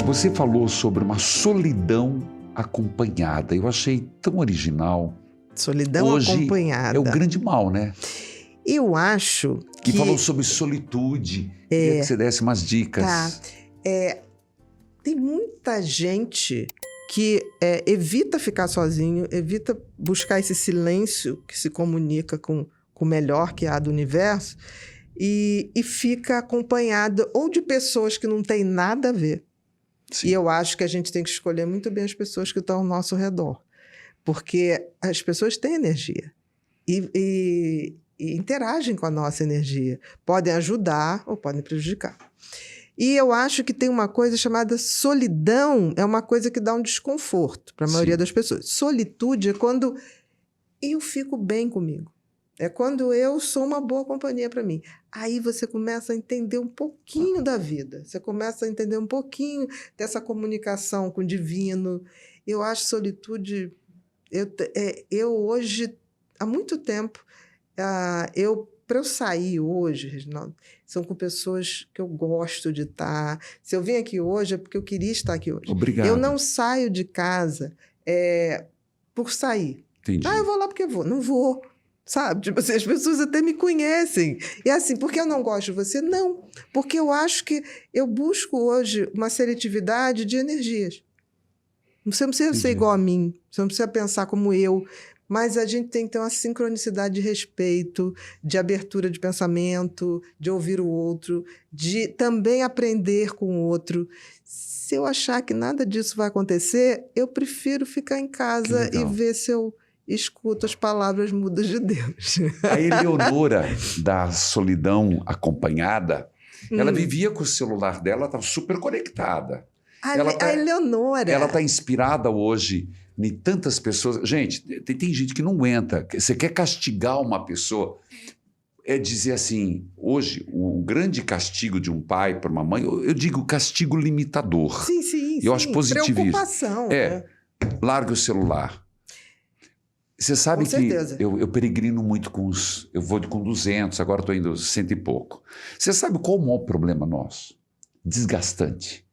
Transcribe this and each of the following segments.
Você falou sobre uma solidão acompanhada. Eu achei tão original. Solidão Hoje acompanhada. é o grande mal, né? Eu acho Que que... falou sobre solitude. Queria que você desse umas dicas. Tá. Tem muita gente que evita ficar sozinho, evita buscar esse silêncio que se comunica com o melhor que há do universo e fica acompanhada ou de pessoas que não têm nada a ver. Sim. E eu acho que a gente tem que escolher muito bem as pessoas que estão ao nosso redor. Porque as pessoas têm energia e interagem com a nossa energia. Podem ajudar ou podem prejudicar. E eu acho que tem uma coisa chamada solidão, é uma coisa que dá um desconforto para a maioria das pessoas. Solitude é quando eu fico bem comigo. É quando eu sou uma boa companhia para mim. Aí você começa a entender um pouquinho da vida. Você começa a entender um pouquinho dessa comunicação com o divino. Eu acho solitude... Eu hoje, há muito tempo, para eu sair hoje, Reginaldo, são com pessoas que eu gosto de estar. Se eu vim aqui hoje é porque eu queria estar aqui hoje. Obrigado. Eu não saio de casa por sair. Entendi. Eu vou lá porque vou. Não vou, sabe? Tipo assim, as pessoas até me conhecem. E assim, porque eu não gosto de você? Não. Porque eu acho que eu busco hoje uma seletividade de energias. Você não precisa ser igual a mim, você não precisa pensar como eu, mas a gente tem que ter uma sincronicidade de respeito, de abertura de pensamento, de ouvir o outro, de também aprender com o outro. Se eu achar que nada disso vai acontecer, eu prefiro ficar em casa e ver se eu escuto as palavras mudas de Deus. A Eleonora, da solidão acompanhada, ela vivia com o celular dela, estava super conectada. A Eleonora. Ela está inspirada hoje em tantas pessoas. Gente, tem gente que não aguenta. Você quer castigar uma pessoa, é dizer assim, hoje, o grande castigo de um pai para uma mãe, eu digo castigo limitador. Sim. Eu acho positivo preocupação. Larga o celular. Você sabe com que certeza. eu peregrino muito com os... Eu vou com 200, agora estou indo 100 e pouco. Você sabe qual é o maior problema nosso? Desgastante.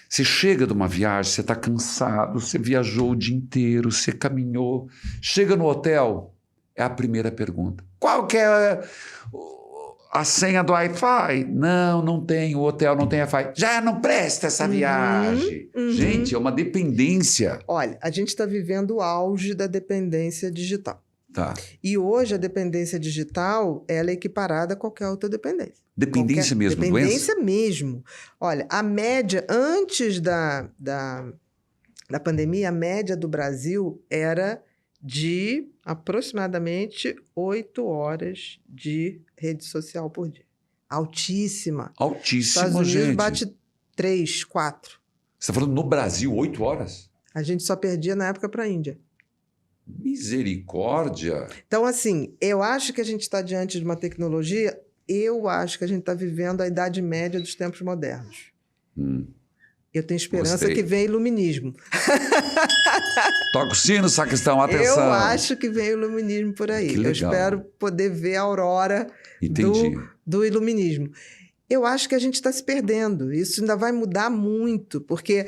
Você chega de uma viagem, você está cansado, você viajou o dia inteiro, você caminhou, chega no hotel, é a primeira pergunta. Qual que é a senha do Wi-Fi? Não tem, o hotel não tem Wi-Fi. Já não presta essa viagem. Gente, é uma dependência. Olha, a gente está vivendo o auge da dependência digital. Tá. E hoje a dependência digital, ela é equiparada a qualquer outra dependência. Dependência mesmo, dependência doença? mesmo. Olha, a média, antes da pandemia, a média do Brasil era de aproximadamente 8 horas de rede social por dia. Altíssima. Altíssima, Estados Unidos gente. bate 3, 4. Você está falando no Brasil, 8 horas? A gente só perdia na época para a Índia. Misericórdia! Então, assim, eu acho que a gente está diante de uma tecnologia, eu acho que a gente está vivendo a idade média dos tempos modernos. Eu tenho esperança que venha iluminismo. Toca o sino, sacristão, atenção! Eu acho que vem o iluminismo por aí. Que legal. Eu espero poder ver a aurora do iluminismo. Eu acho que a gente está se perdendo. Isso ainda vai mudar muito, porque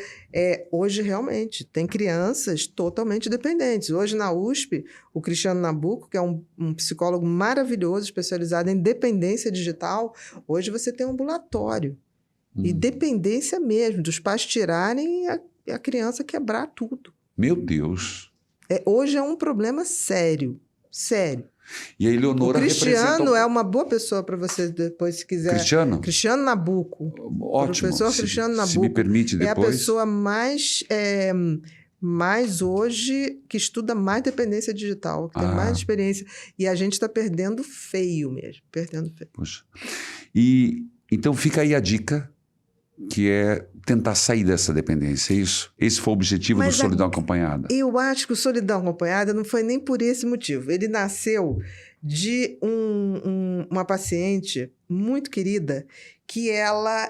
hoje realmente tem crianças totalmente dependentes. Hoje na USP, o Cristiano Nabuco, que é um psicólogo maravilhoso, especializado em dependência digital, hoje você tem um ambulatório. E dependência mesmo, dos pais tirarem a criança quebrar tudo. Meu Deus! Hoje é um problema sério, sério. E a Eleonora o Cristiano é uma boa pessoa para você depois, se quiser. Cristiano? Cristiano Nabuco. Ótimo. Professor Cristiano Nabuco. Se me permite depois. É a pessoa mais hoje que estuda mais dependência digital, que tem mais experiência. E a gente está perdendo feio mesmo. Perdendo feio. Poxa. E então fica aí a dica, que é tentar sair dessa dependência, é isso? Esse foi o objetivo do Solidão Acompanhada. Eu acho que o Solidão Acompanhada não foi nem por esse motivo. Ele nasceu de uma paciente muito querida que ela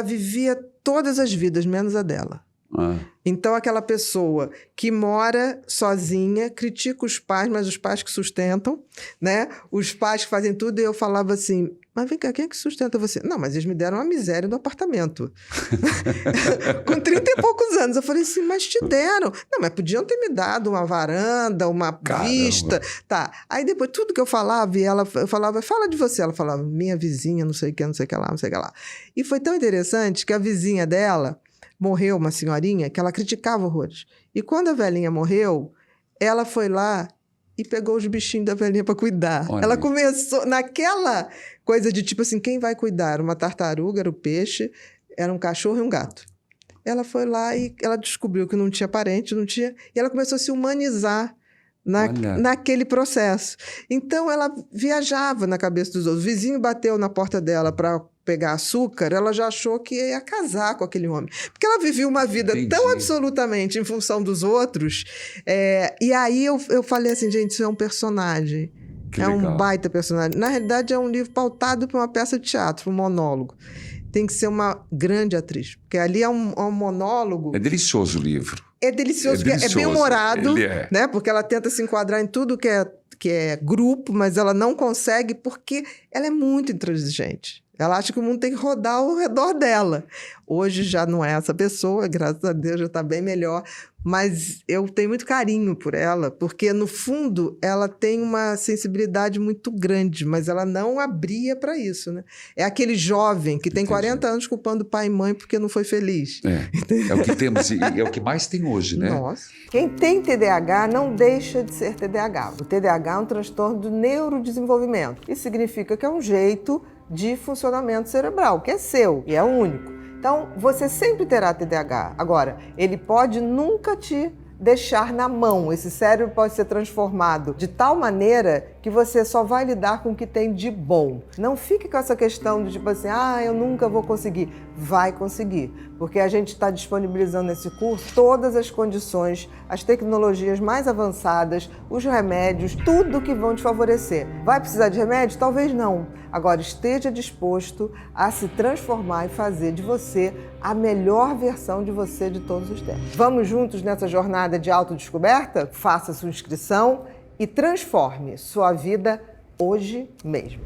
vivia todas as vidas, menos a dela. Então, aquela pessoa que mora sozinha, critica os pais, mas os pais que sustentam, né? Os pais que fazem tudo, e eu falava assim, mas vem cá, quem é que sustenta você? Não, mas eles me deram uma miséria no apartamento. Com 30 e poucos anos. Eu falei assim, mas te deram. Não, mas podiam ter me dado uma varanda, uma vista. Tá. Aí depois, tudo que eu falava, eu falava, fala de você. Ela falava, minha vizinha, não sei o que, não sei o que lá, não sei o que lá. E foi tão interessante que a vizinha dela morreu, uma senhorinha, que ela criticava horrores. E quando a velhinha morreu, ela foi lá e pegou os bichinhos da velhinha para cuidar. Olha. Ela começou naquela coisa de tipo assim, quem vai cuidar? Era uma tartaruga, era o peixe, era um cachorro e um gato. Ela foi lá e ela descobriu que não tinha parente, não tinha... E ela começou a se humanizar naquele processo. Então, ela viajava na cabeça dos outros. O vizinho bateu na porta dela para pegar açúcar, ela já achou que ia casar com aquele homem. Porque ela vivia uma vida tão absolutamente em função dos outros. E aí eu falei assim, gente, isso é um personagem. Que legal. Um baita personagem. Na realidade, é um livro pautado para uma peça de teatro, um monólogo. Tem que ser uma grande atriz. Porque ali é um monólogo... É delicioso o livro. É delicioso, é bem humorado, né? Porque ela tenta se enquadrar em tudo que é grupo, mas ela não consegue porque ela é muito intransigente. Ela acha que o mundo tem que rodar ao redor dela. Hoje já não é essa pessoa, graças a Deus já está bem melhor, mas eu tenho muito carinho por ela, porque no fundo ela tem uma sensibilidade muito grande, mas ela não abria para isso, né? É aquele jovem que tem 40 anos culpando pai e mãe porque não foi feliz. É o que temos e é o que mais tem hoje, né? Nossa. Quem tem TDAH não deixa de ser TDAH. O TDAH é um transtorno do neurodesenvolvimento. Isso significa que é um jeito de funcionamento cerebral, que é seu e é único. Então, você sempre terá TDAH. Agora, ele pode nunca te deixar na mão. Esse cérebro pode ser transformado de tal maneira que você só vai lidar com o que tem de bom. Não fique com essa questão de tipo assim, eu nunca vou conseguir. Vai conseguir, porque a gente está disponibilizando nesse curso todas as condições, as tecnologias mais avançadas, os remédios, tudo que vão te favorecer. Vai precisar de remédio? Talvez não. Agora, esteja disposto a se transformar e fazer de você a melhor versão de você de todos os tempos. Vamos juntos nessa jornada de autodescoberta? Faça sua inscrição e transforme sua vida hoje mesmo.